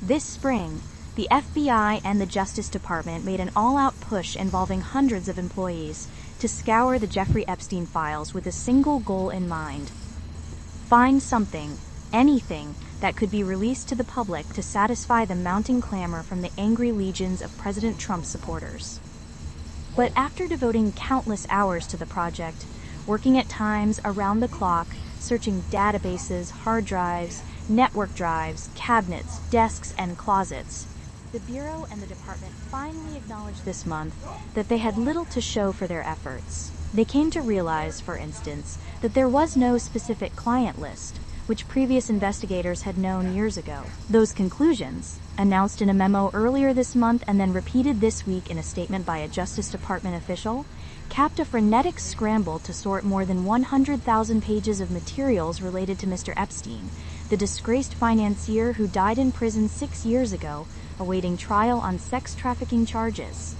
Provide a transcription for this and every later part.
This spring, the FBI and the Justice Department made an all-out push involving hundreds of employees to scour the Jeffrey Epstein files with a single goal in mind: find something, anything, that could be released to the public to satisfy the mounting clamor from the angry legions of President Trump's supporters. But after devoting countless hours to the project, working at times around the clock, searching databases, hard drives, network drives, cabinets, desks, and closets, the Bureau and the Department finally acknowledged this month that they had little to show for their efforts. They came to realize, for instance, that there was no specific client list, which previous investigators had known years ago. Those conclusions, announced in a memo earlier this month and then repeated this week in a statement by a Justice Department official, capped a frenetic scramble to sort more than 100,000 pages of materials related to Mr. Epstein, the disgraced financier who died in prison 6 years ago, awaiting trial on sex trafficking charges.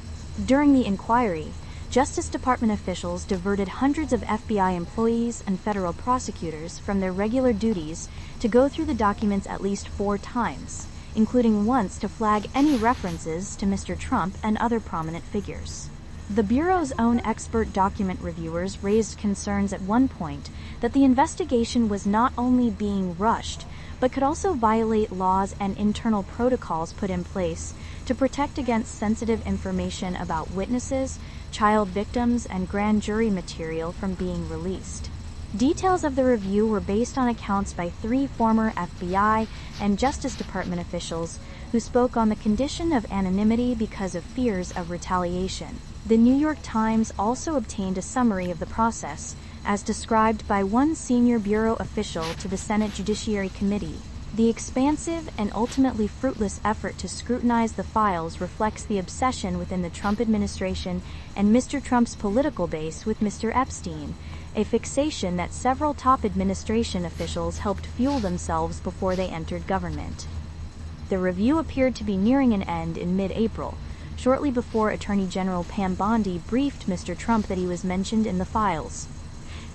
During the inquiry, Justice Department officials diverted hundreds of FBI employees and federal prosecutors from their regular duties to go through the documents at least 4 times, including once to flag any references to Mr. Trump and other prominent figures. The Bureau's own expert document reviewers raised concerns at one point that the investigation was not only being rushed, but could also violate laws and internal protocols put in place to protect against sensitive information about witnesses, child victims, and grand jury material from being released. Details of the review were based on accounts by 3 former FBI and Justice Department officials who spoke on the condition of anonymity because of fears of retaliation. The New York Times also obtained a summary of the process, as described by one senior Bureau official to the Senate Judiciary Committee. The expansive and ultimately fruitless effort to scrutinize the files reflects the obsession within the Trump administration and Mr. Trump's political base with Mr. Epstein, a fixation that several top administration officials helped fuel themselves before they entered government. The review appeared to be nearing an end in mid-April, shortly before Attorney General Pam Bondi briefed Mr. Trump that he was mentioned in the files.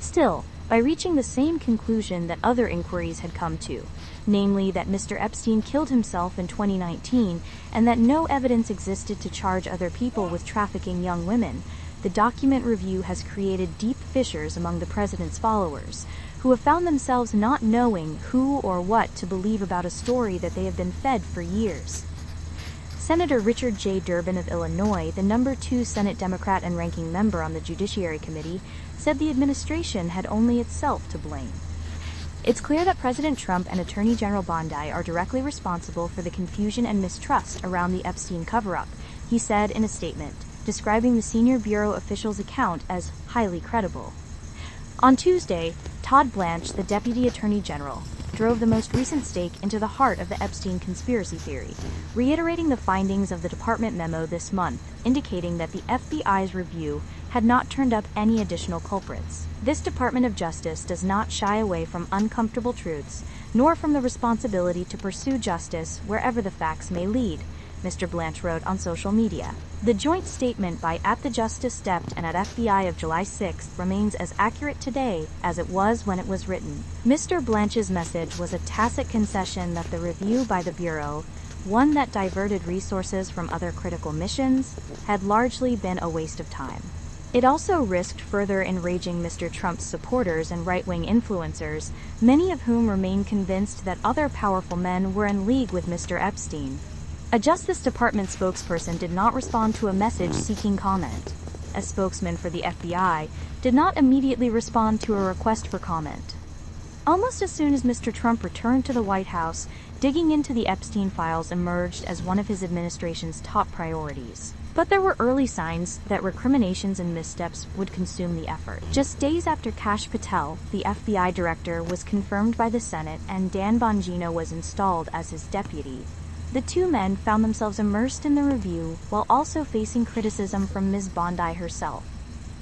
Still, by reaching the same conclusion that other inquiries had come to, namely that Mr. Epstein killed himself in 2019 and that no evidence existed to charge other people with trafficking young women, the document review has created deep fissures among the president's followers, who have found themselves not knowing who or what to believe about a story that they have been fed for years. Senator Richard J. Durbin of Illinois, the number 2 Senate Democrat and ranking member on the Judiciary Committee, said the administration had only itself to blame. It's clear that President Trump and Attorney General Bondi are directly responsible for the confusion and mistrust around the Epstein cover-up, he said in a statement, describing the senior Bureau official's account as highly credible. On Tuesday, Todd Blanche, the Deputy Attorney General, drove the most recent stake into the heart of the Epstein conspiracy theory, reiterating the findings of the department memo this month, indicating that the FBI's review had not turned up any additional culprits. This Department of Justice does not shy away from uncomfortable truths, nor from the responsibility to pursue justice wherever the facts may lead, Mr. Blanche wrote on social media. The joint statement by at the Justice Dept and at FBI of July 6th remains as accurate today as it was when it was written. Mr. Blanche's message was a tacit concession that the review by the Bureau, one that diverted resources from other critical missions, had largely been a waste of time. It also risked further enraging Mr. Trump's supporters and right-wing influencers, many of whom remain convinced that other powerful men were in league with Mr. Epstein. A Justice Department spokesperson did not respond to a message seeking comment. A spokesman for the FBI did not immediately respond to a request for comment. Almost as soon as Mr. Trump returned to the White House, digging into the Epstein files emerged as one of his administration's top priorities. But there were early signs that recriminations and missteps would consume the effort. Just days after Kash Patel, the FBI director, was confirmed by the Senate and Dan Bongino was installed as his deputy, the 2 men found themselves immersed in the review while also facing criticism from Ms. Bondi herself.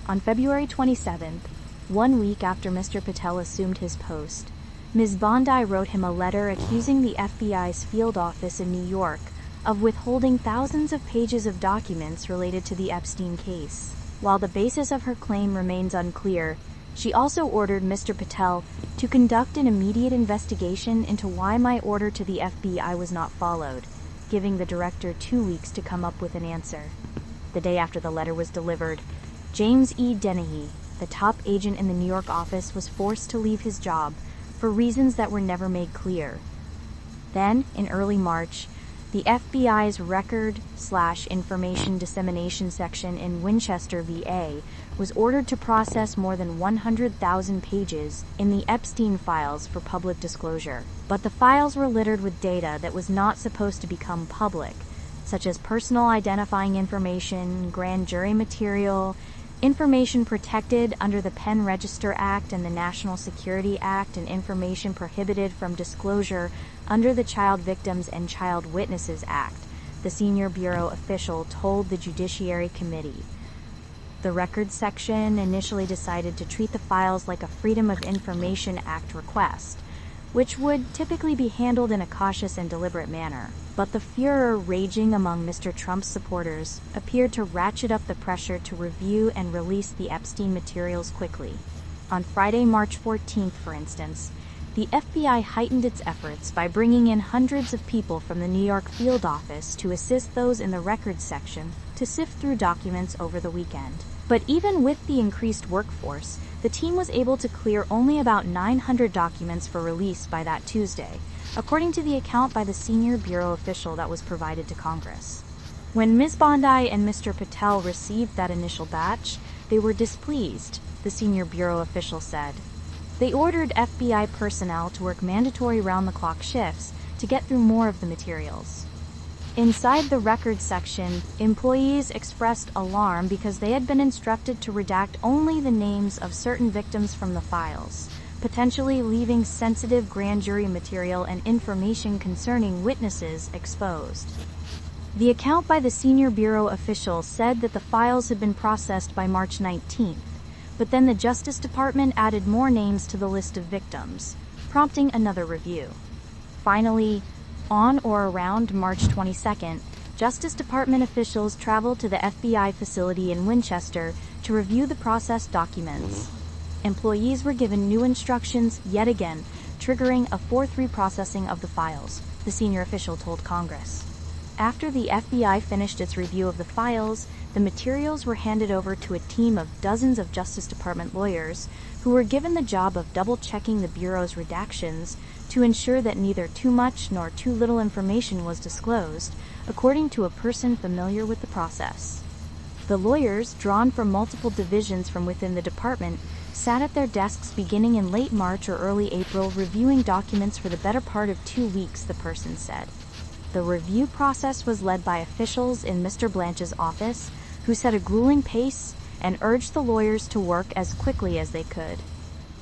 On February 27th, 1 week after Mr. Patel assumed his post, Ms. Bondi wrote him a letter accusing the FBI's field office in New York of withholding thousands of pages of documents related to the Epstein case. While the basis of her claim remains unclear, She also ordered Mr. Patel to conduct an immediate investigation into why my order to the FBI was not followed, giving the director 2 weeks to come up with an answer. The day after the letter was delivered, James E. Dennehy, the top agent in the New York office, was forced to leave his job for reasons that were never made clear. Then, in early March, the FBI's Record/Information Dissemination Section in Winchester, VA, was ordered to process more than 100,000 pages in the Epstein files for public disclosure. But the files were littered with data that was not supposed to become public, such as personal identifying information, grand jury material, information protected under the Pen Register Act and the National Security Act, and information prohibited from disclosure under the Child Victims and Child Witnesses Act, the senior bureau official told the Judiciary Committee. The Records section initially decided to treat the files like a Freedom of Information Act request, which would typically be handled in a cautious and deliberate manner. But the furor raging among Mr. Trump's supporters appeared to ratchet up the pressure to review and release the Epstein materials quickly. On Friday, March 14th, for instance, the FBI heightened its efforts by bringing in hundreds of people from the New York field office to assist those in the records section to sift through documents over the weekend. But even with the increased workforce, the team was able to clear only about 900 documents for release by that Tuesday, according to the account by the senior bureau official that was provided to Congress. When Ms. Bondi and Mr. Patel received that initial batch, they were displeased, the senior bureau official said. They ordered FBI personnel to work mandatory round-the-clock shifts to get through more of the materials. Inside the records section, employees expressed alarm because they had been instructed to redact only the names of certain victims from the files, potentially leaving sensitive grand jury material and information concerning witnesses exposed. The account by the senior bureau official said that the files had been processed by March 19th, but then the Justice Department added more names to the list of victims, prompting another review. Finally, on or around March 22nd, Justice Department officials traveled to the FBI facility in Winchester to review the processed documents. Employees were given new instructions yet again, triggering a 4-3 processing of the files, the senior official told Congress. After the FBI finished its review of the files, the materials were handed over to a team of dozens of Justice Department lawyers who were given the job of double-checking the Bureau's redactions to ensure that neither too much nor too little information was disclosed, according to a person familiar with the process. The lawyers, drawn from multiple divisions from within the department, sat at their desks beginning in late March or early April, reviewing documents for the better part of 2 weeks, the person said. The review process was led by officials in Mr. Blanche's office, who set a grueling pace and urged the lawyers to work as quickly as they could.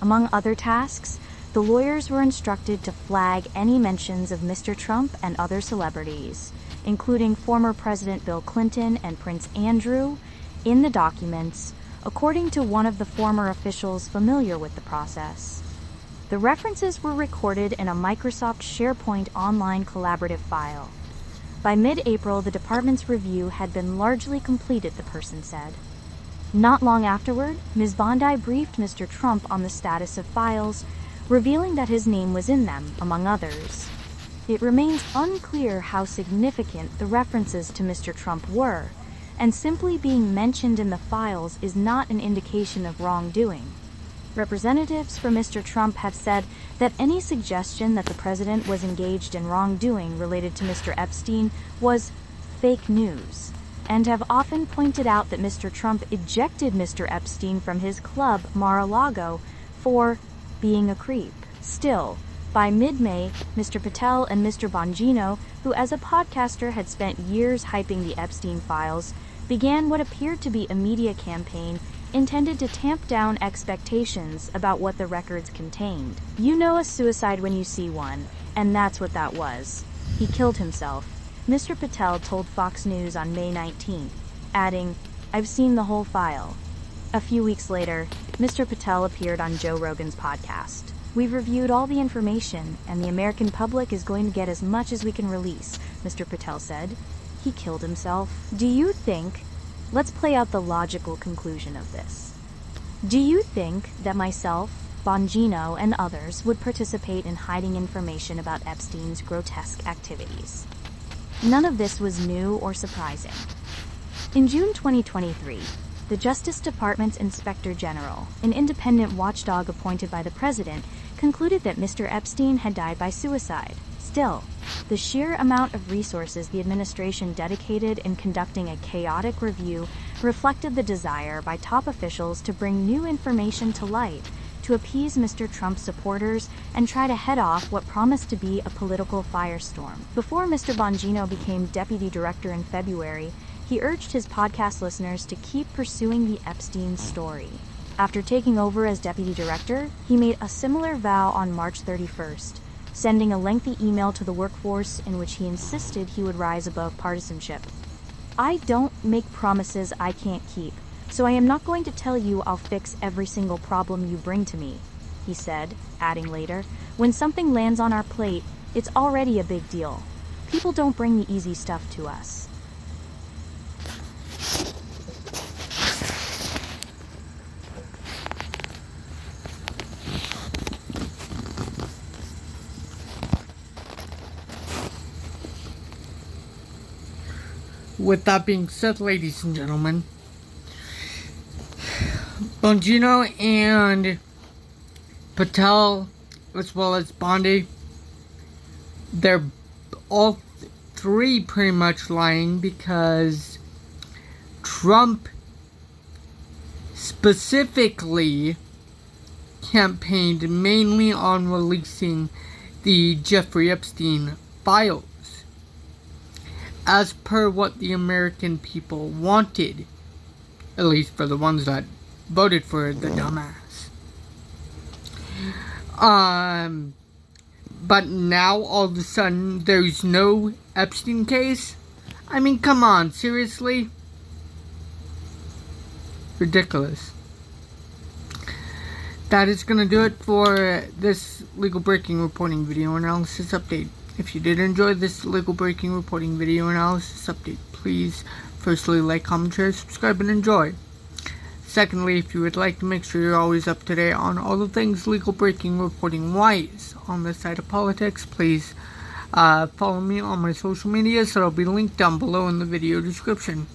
Among other tasks, the lawyers were instructed to flag any mentions of Mr. Trump and other celebrities, including former President Bill Clinton and Prince Andrew, in the documents, according to one of the former officials familiar with the process. The references were recorded in a Microsoft SharePoint online collaborative file. By mid-April, the department's review had been largely completed, the person said. Not long afterward, Ms. Bondi briefed Mr. Trump on the status of files, revealing that his name was in them, among others. It remains unclear how significant the references to Mr. Trump were, and simply being mentioned in the files is not an indication of wrongdoing. Representatives for Mr. Trump have said that any suggestion that the president was engaged in wrongdoing related to Mr. Epstein was fake news, and have often pointed out that Mr. Trump ejected Mr. Epstein from his club, Mar-a-Lago, for being a creep. Still, by mid-May, Mr. Patel and Mr. Bongino, who as a podcaster had spent years hyping the Epstein files, began what appeared to be a media campaign intended to tamp down expectations about what the records contained. You know a suicide when you see one, and that's what that was. He killed himself, Mr. Patel told Fox News on May 19th, adding, "I've seen the whole file." A few weeks later, Mr. Patel appeared on Joe Rogan's podcast. "We've reviewed all the information, and the American public is going to get as much as we can release," Mr. Patel said. He killed himself. Do you think? Let's play out the logical conclusion of this. Do you think that myself, Bongino, and others would participate in hiding information about Epstein's grotesque activities? None of this was new or surprising. In June 2023, the Justice Department's Inspector General, an independent watchdog appointed by the President, concluded that Mr. Epstein had died by suicide. Still, the sheer amount of resources the administration dedicated in conducting a chaotic review reflected the desire by top officials to bring new information to light, to appease Mr. Trump's supporters and try to head off what promised to be a political firestorm. Before Mr. Bongino became deputy director in February, he urged his podcast listeners to keep pursuing the Epstein story. After taking over as deputy director, he made a similar vow on March 31st, sending a lengthy email to the workforce in which he insisted he would rise above partisanship. "I don't make promises I can't keep, so I am not going to tell you I'll fix every single problem you bring to me," he said, adding later, "When something lands on our plate, it's already a big deal. People don't bring the easy stuff to us." With that being said, ladies and gentlemen, Bongino and Patel, as well as Bondi, they're all three pretty much lying, because Trump specifically campaigned mainly on releasing the Jeffrey Epstein files, as per what the American people wanted, at least for the ones that voted for the dumbass. But now all of a sudden there's no Epstein case? I mean, come on, seriously? Ridiculous. That is going to do it for this legal breaking reporting video analysis update. If you did enjoy this legal breaking reporting video analysis update, please firstly like, comment, share, subscribe, and enjoy. Secondly, if you would like to make sure you're always up to date on all the things legal breaking reporting wise on the side of politics, please follow me on my social media, so it'll be linked down below in the video description.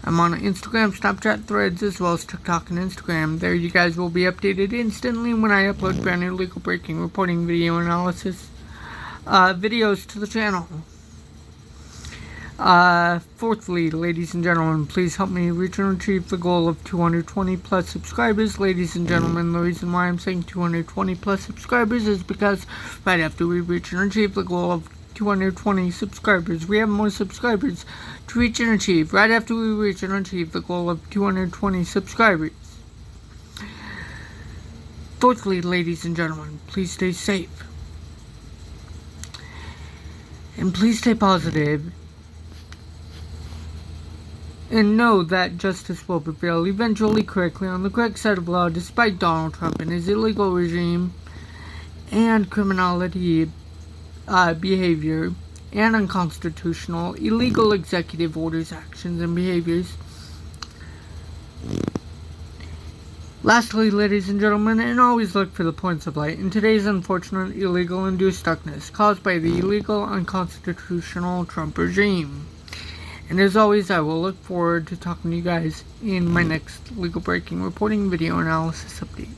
I'm on Instagram, Snapchat, Threads, as well as TikTok and Instagram. There you guys will be updated instantly when I upload brand new legal breaking reporting video analysis videos to the channel. Fourthly, ladies and gentlemen, please help me reach and achieve the goal of 220 plus subscribers. Ladies and gentlemen, the reason why I'm saying 220 plus subscribers is because right after we reach and achieve the goal of 220 subscribers, we have more subscribers to reach and achieve. Right after we reach and achieve the goal of 220 subscribers. Fourthly, ladies and gentlemen, please stay safe. And please stay positive. And know that justice will prevail eventually, correctly, on the correct side of law, despite Donald Trump and his illegal regime and criminality behavior and unconstitutional, illegal executive orders, actions, and behaviors. Lastly, ladies and gentlemen, and always look for the points of light in today's unfortunate illegal induced darkness caused by the illegal, unconstitutional Trump regime. And as always, I will look forward to talking to you guys in my next legal breaking reporting video analysis update.